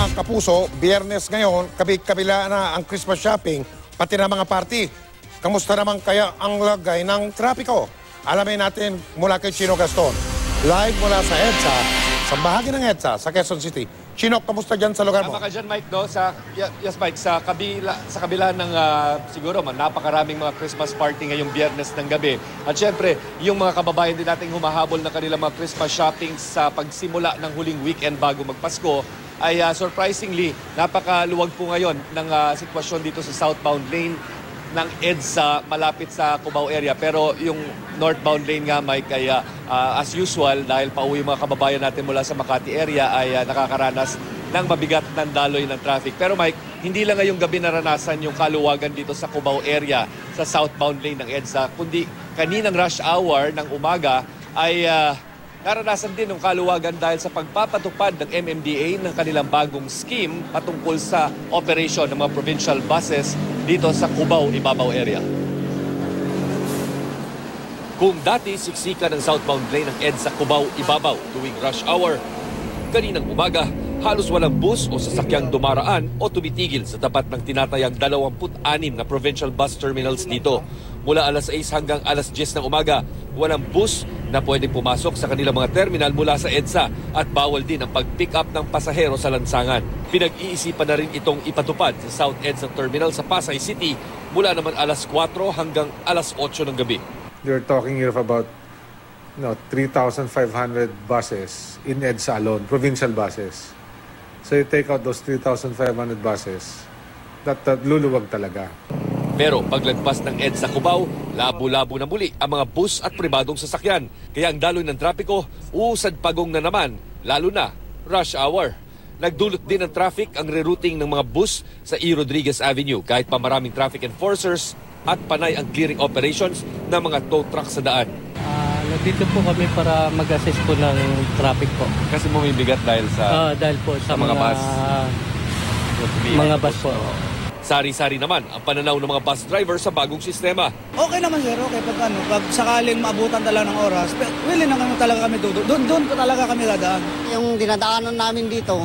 mga kapuso, Biyernes ngayon, kabila na ang Christmas shopping, pati na mga party. Kamusta naman kaya ang lagay ng trapiko? Alamin natin mula kay Chino Gaston. Live mula sa EDSA, sa bahagi ng EDSA, sa Quezon City. Chino, kamusta dyan sa lugar mo? Tama ka dyan, Mike, no? Yes, Mike, sa kabila ng siguro napakaraming mga Christmas party ngayong Biyernes ng gabi. At syempre, yung mga kababayan din nating humahabol ng kanilang mga Christmas shopping sa pagsimula ng huling weekend bago magpasko, ay surprisingly, napakaluwag po ngayon ng sitwasyon dito sa southbound lane ng EDSA malapit sa Cubao area. Pero yung northbound lane nga, Mike, ay as usual, dahil pauwi yung mga kababayan natin mula sa Makati area, ay nakakaranas ng mabigat ng daloy ng traffic. Pero Mike, hindi lang ngayong gabi naranasan yung kaluwagan dito sa Cubao area sa southbound lane ng EDSA, kundi kaninang rush hour ng umaga ay naranasan din ng kaluwagan dahil sa pagpapatupad ng MMDA ng kanilang bagong scheme patungkol sa operation ng mga provincial buses dito sa Cubao, Ibabaw area. Kung dati siksikan ng southbound lane ng EDSA Cubao, Ibabaw tuwing rush hour, kaninang umaga halos walang bus o sasakyang dumaraan o tumitigil sa tapat ng tinatayang 26 na provincial bus terminals dito. Mula alas 6 hanggang alas 10 ng umaga, walang bus na pwedeng pumasok sa kanilang mga terminal mula sa EDSA at bawal din ang pag-pick up ng pasahero sa lansangan. Pinag-iisipan na rin itong ipatupad sa South EDSA Terminal sa Pasay City mula naman alas 4 hanggang alas 8 ng gabi. You're talking here of about 3,500 buses in EDSA alone, provincial buses. So you take out those 3,500 buses, that luluwag talaga. Pero paglagpas ng EDSA Cubao, labo-labo na muli ang mga bus at pribadong sasakyan. Kaya ang daloy ng trapiko, usad pagong na naman, lalo na rush hour. Nagdulot din ng traffic ang rerouting ng mga bus sa E. Rodriguez Avenue kahit pa maraming traffic enforcers at panay ang clearing operations ng mga tow truck sa daan. Nandito po kami para mag-assist po ng traffic po. Kasi bumibigat dahil sa Dahil po sa mga bus. Mga bus po. Sari-sari naman ang pananaw ng mga bus driver sa bagong sistema. Okay naman sir, okay. Pag sakaling maabutan talaga ng oras, willing na talaga kami doon po talaga kami dadaan. Yung dinadaanan namin dito,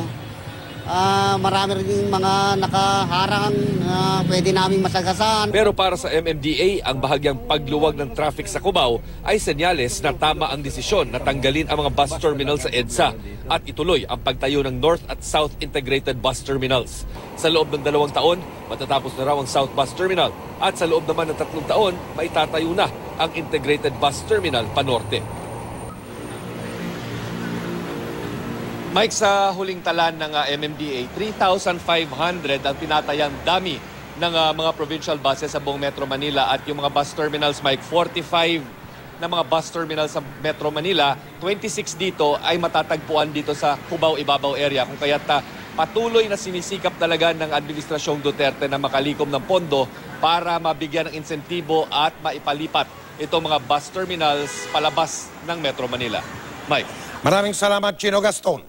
marami rin mga nakaharang na pwede namin masagasan. Pero para sa MMDA, ang bahagyang pagluwag ng traffic sa Cubao ay senyales na tama ang desisyon na tanggalin ang mga bus terminal sa EDSA at ituloy ang pagtayo ng North at South Integrated Bus Terminals. Sa loob ng 2 taon, matatapos na raw ang South Bus Terminal at sa loob naman ng 3 taon, maitatayo na ang Integrated Bus Terminal Panorte. Mike, sa huling talan ng MMDA, 3,500 ang tinatayang dami ng mga provincial buses sa buong Metro Manila at yung mga bus terminals, Mike, 45 na mga bus terminals sa Metro Manila, 26 dito ay matatagpuan dito sa Cubao, Ibabaw area. Kung kaya't patuloy na sinisikap talaga ng Administrasyong Duterte na makalikom ng pondo para mabigyan ng insentibo at maipalipat itong mga bus terminals palabas ng Metro Manila. Mike. Maraming salamat, Chino Gaston.